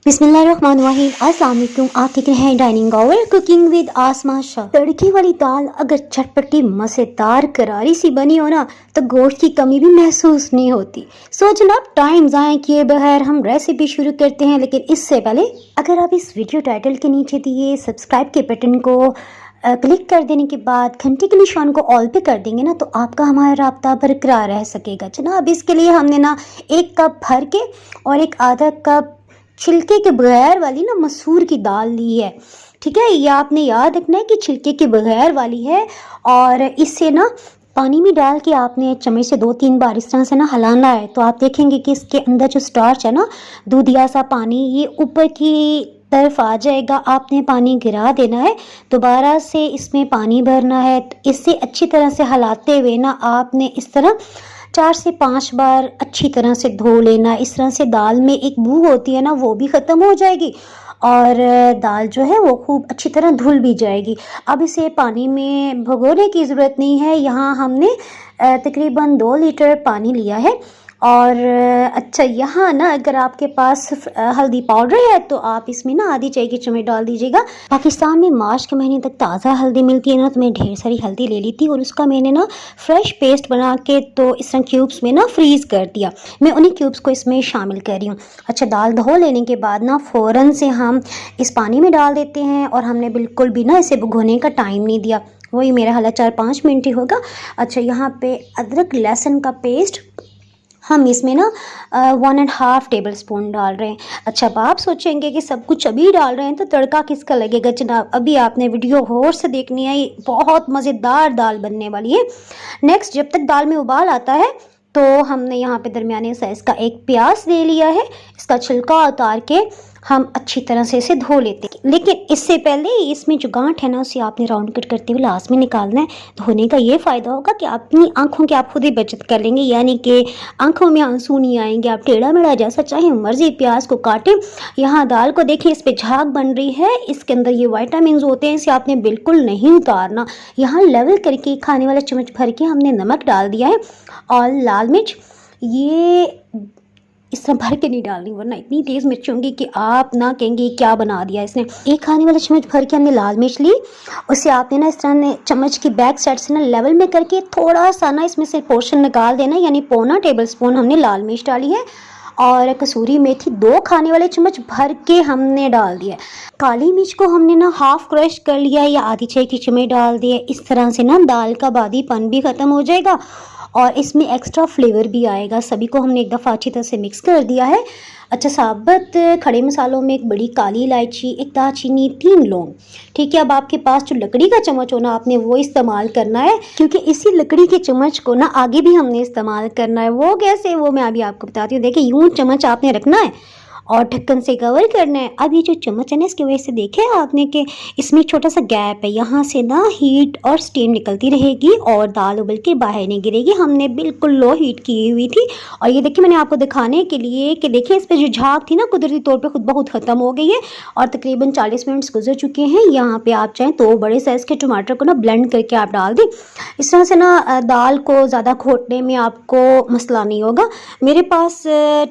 बिस्मिल्लाहिर्रहमानिर्रहीम। अस्सलाम वालेकुम। आप देख रहे हैं डाइनिंग आवर कुकिंग विद आसमा शाह। तड़के वाली दाल अगर चटपटी मज़ेदार करारी सी बनी हो ना तो गोश्त की कमी भी महसूस नहीं होती। सो जनाब, टाइम ज़ाया किए बगैर हम रेसिपी शुरू करते हैं, लेकिन इससे पहले अगर आप इस वीडियो टाइटल के नीचे दिए सब्सक्राइब के बटन को क्लिक कर देने के बाद घंटी के निशान को ऑल पे कर देंगे ना तो आपका हमारा राब्ता बरकरार रह सकेगा। जनाब, इसके लिए हमने ना 1 कप भर के और एक आधा कप छिलके के बगैर वाली ना मसूर की दाल ली है। ठीक है, ये आपने याद रखना है कि छिलके के बगैर वाली है। और इससे ना पानी में डाल के आपने चम्मच से 2-3 बार इस तरह से ना हिलाना है, तो आप देखेंगे कि इसके अंदर जो स्टार्च है ना, दूधिया सा पानी, ये ऊपर की तरफ आ जाएगा। आपने पानी गिरा देना है, दोबारा से इसमें पानी भरना है। तो इससे अच्छी तरह से हिलाते हुए ना आपने इस तरह 4 से 5 बार अच्छी तरह से धो लेना। इस तरह से दाल में एक बू होती है ना, वो भी ख़त्म हो जाएगी और दाल जो है वो खूब अच्छी तरह धुल भी जाएगी। अब इसे पानी में भिगोने की ज़रूरत नहीं है। यहाँ हमने तकरीबन 2 लीटर पानी लिया है। और अच्छा, यहाँ ना अगर आपके पास हल्दी पाउडर है तो आप इसमें ना आधी चाय की चम्मच डाल दीजिएगा। पाकिस्तान में मार्च के महीने तक ताज़ा हल्दी मिलती है ना, तो मैं ढेर सारी हल्दी ले ली थी और उसका मैंने ना फ्रेश पेस्ट बना के तो इस तरह क्यूब्स में ना फ्रीज़ कर दिया। मैं उन्हीं क्यूब्स को इसमें शामिल कर रही हूँ। अच्छा, दाल धो लेने के बाद ना फ़ौरन से हम इस पानी में डाल देते हैं और हमने बिल्कुल भी ना इसे भिगोने का टाइम नहीं दिया। वही मेरा हालात 4-5 मिनट ही होगा। अच्छा, यहाँ पे अदरक लहसुन का पेस्ट हम इसमें ना 1.5 टेबल स्पून डाल रहे हैं। अच्छा, अब आप सोचेंगे कि सब कुछ अभी डाल रहे हैं तो तड़का किसका लगेगा। जनाब, अभी आपने वीडियो गौर से देखनी है, बहुत मज़ेदार दाल बनने वाली है। नेक्स्ट, जब तक दाल में उबाल आता है तो हमने यहाँ पे दरमियाने साइज़ का एक प्याज ले लिया है। इसका छिलका उतार के हम अच्छी तरह से इसे धो लेते हैं, लेकिन इससे पहले इसमें जो गांठ है ना उसे आपने राउंड कट करते हुए लास्ट में निकालना है। धोने का ये फ़ायदा होगा कि अपनी आंखों की आप खुद ही बचत कर लेंगे, यानी कि आंखों में आंसू नहीं आएंगे। आप टेढ़ा मेढ़ा जैसा चाहे मर्जी प्याज को काटें। यहाँ दाल को देखिए, इस पर झाग बन रही है, इसके अंदर ये वाइटामिन होते हैं, इसे आपने बिल्कुल नहीं उतारना। यहाँ लेवल करके खाने वाला चम्मच भर के हमने नमक डाल दिया है और लाल मिर्च ये इस तरह भर के नहीं डालनी, वरना इतनी तेज़ मिर्च होंगी कि आप ना कहेंगे क्या बना दिया इसने। 1 खाने वाला चम्मच भर के हमने लाल मिर्च ली, उसे आपने ना इस तरह ने चम्मच की बैक साइड से ना लेवल में करके थोड़ा सा ना इसमें से पोर्शन निकाल देना, यानी 1.25 टेबल स्पून हमने लाल मिर्च डाली है। और कसूरी मेथी 2 खाने वाले चम्मच भर के हमने डाल दिया। काली मिर्च को हमने ना हाफ क्रश कर लिया या आधी चाय की चम्मच डाल दिया। इस तरह से ना दाल का बादीपन भी ख़त्म हो जाएगा और इसमें एक्स्ट्रा फ्लेवर भी आएगा। सभी को हमने एक दफ़ा अच्छी तरह से मिक्स कर दिया है। अच्छा, साबुत खड़े मसालों में 1 बड़ी काली इलायची, 1 दालचीनी, 3 लौंग। ठीक है, अब आपके पास जो लकड़ी का चम्मच हो ना, आपने वो इस्तेमाल करना है, क्योंकि इसी लकड़ी के चम्मच को ना आगे भी हमने इस्तेमाल करना है। वो कैसे, वो मैं अभी आपको बताती हूँ। देखिए, यूँ चम्मच आपने रखना है और ढक्कन से कवर करना है। अब ये जो चम्मच है ना, इसकी वजह से देखे आपने कि इसमें छोटा सा गैप है, यहाँ से ना हीट और स्टीम निकलती रहेगी और दाल उबल के बाहर नहीं गिरेगी। हमने बिल्कुल लो हीट की हुई थी। और ये देखिए, मैंने आपको दिखाने के लिए कि देखिए इस पर जो झाग थी ना, कुदरती तौर पे खुद बहुत ख़त्म हो गई है और तकरीबन 40 मिनट्स गुजर चुके हैं। यहाँ पे आप चाहें तो बड़े साइज़ के टमाटर को ना ब्लेंड करके आप डाल दें। इस तरह से ना दाल को ज़्यादा घोटने में आपको मसला नहीं होगा। मेरे पास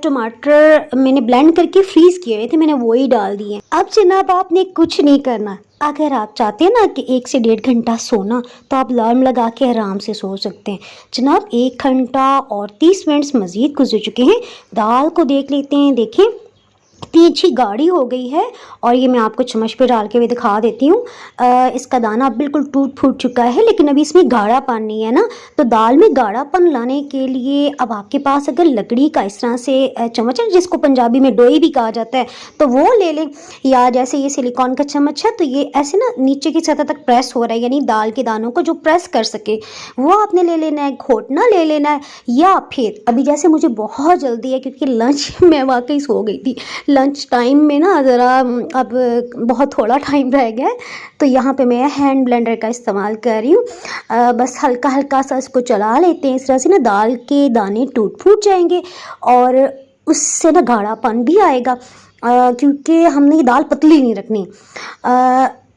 टमाटर मैंने ब्लेंड करके फ्रीज़ किए हुए थे, मैंने वही डाल दिए। अब जनाब, आपने कुछ नहीं करना। अगर आप चाहते हैं ना कि 1 से 1.5 घंटा सोना, तो आप अलार्म लगा के आराम से सो सकते हैं। जनाब, 1 घंटा और 30 मिनट्स मज़ीद गुजर चुके हैं। दाल को देख लेते हैं। देखें, इतनी अच्छी गाढ़ी हो गई है और ये मैं आपको चम्मच पे डाल के भी दिखा देती हूँ। इसका दाना बिल्कुल टूट फूट चुका है, लेकिन अभी इसमें गाढ़ापन नहीं है ना। तो दाल में गाढ़ापन लाने के लिए अब आपके पास अगर लकड़ी का इस तरह से चम्मच है, जिसको पंजाबी में डोई भी कहा जाता है, तो वो ले लें। या जैसे ये सिलिकॉन का चम्मच है, तो ये ऐसे ना नीचे की सतह तक प्रेस हो रहा है, यानी दाल के दानों को जो प्रेस कर सके वो आपने ले लेना है, घोटना ले लेना है। या फिर अभी जैसे मुझे बहुत जल्दी है क्योंकि लंच में वाकई सो गई थी, लंच टाइम में ना ज़रा अब बहुत थोड़ा टाइम रह गया है, तो यहाँ पे मैं हैंड ब्लेंडर का इस्तेमाल कर रही हूँ। बस हल्का हल्का सा इसको चला लेते हैं। इस तरह से ना दाल के दाने टूट फूट जाएंगे और उससे ना गाढ़ापन भी आएगा, क्योंकि हमने ये दाल पतली नहीं रखनी।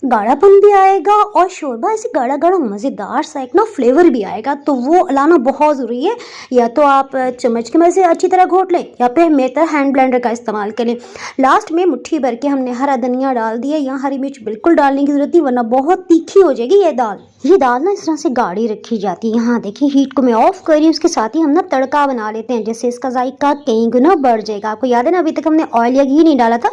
गाढ़ापन भी आएगा और शोरबा ऐसे गाढ़ा गाढ़ा मज़ेदार सा एक ना फ्लेवर भी आएगा, तो वो लाना बहुत ज़रूरी है। या तो आप चम्मच की मदद से अच्छी तरह घोट लें या फिर मेरे तरह हैंड ब्लेंडर का इस्तेमाल करें। लास्ट में मुट्ठी भर के हमने हरा धनिया डाल दिया, यहाँ हरी मिर्च बिल्कुल डालने की ज़रूरत नहीं वरना बहुत तीखी हो जाएगी ये दाल। ये दाल ना इस तरह से गाढ़ी रखी जाती है। यहाँ देखिए हीट को मैं ऑफ कर रही हूँ, उसके साथ ही हम ना तड़का बना लेते हैं, जिससे इसका जायका कई गुना बढ़ जाएगा। आपको याद है ना, अभी तक हमने ऑयल या घी नहीं डाला था।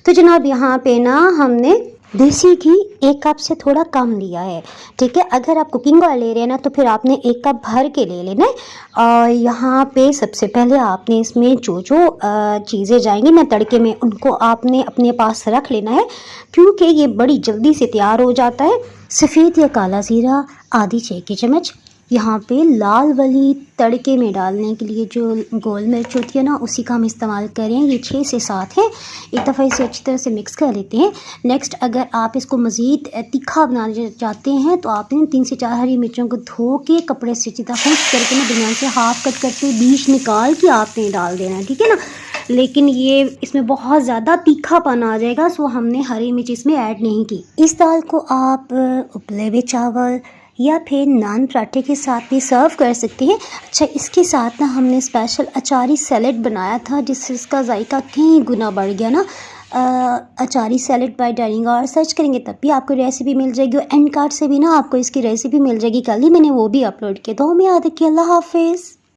तो जनाब यहाँ पे ना हमने देसी घी 1 कप से थोड़ा कम लिया है, ठीक है। अगर आप कुकिंग ऑयल ले रहे हैं ना तो फिर आपने 1 कप भर के ले लेना है। और यहाँ पे सबसे पहले आपने इसमें जो चीज़ें जाएंगी ना तड़के में, उनको आपने अपने पास रख लेना है, क्योंकि ये बड़ी जल्दी से तैयार हो जाता है। सफ़ेद या काला ज़ीरा आधी चाय की चम्मच, यहाँ पे लाल वाली तड़के में डालने के लिए जो गोल मिर्च होती है ना, उसी का हम इस्तेमाल करें। ये 6 से 7 है। एक दफ़ा इसे अच्छी तरह से मिक्स कर लेते हैं। नेक्स्ट अगर आप इसको मज़ीद तीखा बनाना चाहते हैं तो आपने 3 से 4 हरी मिर्चों को धो के कपड़े से अच्छी तरह खुश करके ना दरमियान से हाफ कट करके बीज निकाल के आपने डाल देना है, ठीक है ना। लेकिन ये इसमें बहुत ज़्यादा तीखापन आ जाएगा, सो हमने हरी मिर्च इसमें ऐड नहीं की। इस दाल को आप उबले हुए चावल या फिर नान पराठे के साथ भी सर्व कर सकते हैं। अच्छा, इसके साथ ना हमने स्पेशल अचारी सैलेड बनाया था, जिससे इसका जायका कई गुना बढ़ गया ना। अचारी सैलेड बाय डाइनिंग और सर्च करेंगे तब भी आपको रेसिपी मिल जाएगी, और एंड कार्ड से भी ना आपको इसकी रेसिपी मिल जाएगी। कल ही मैंने वो भी अपलोड किया। तो हमें याद रखिए। अल्लाह हाफिज़।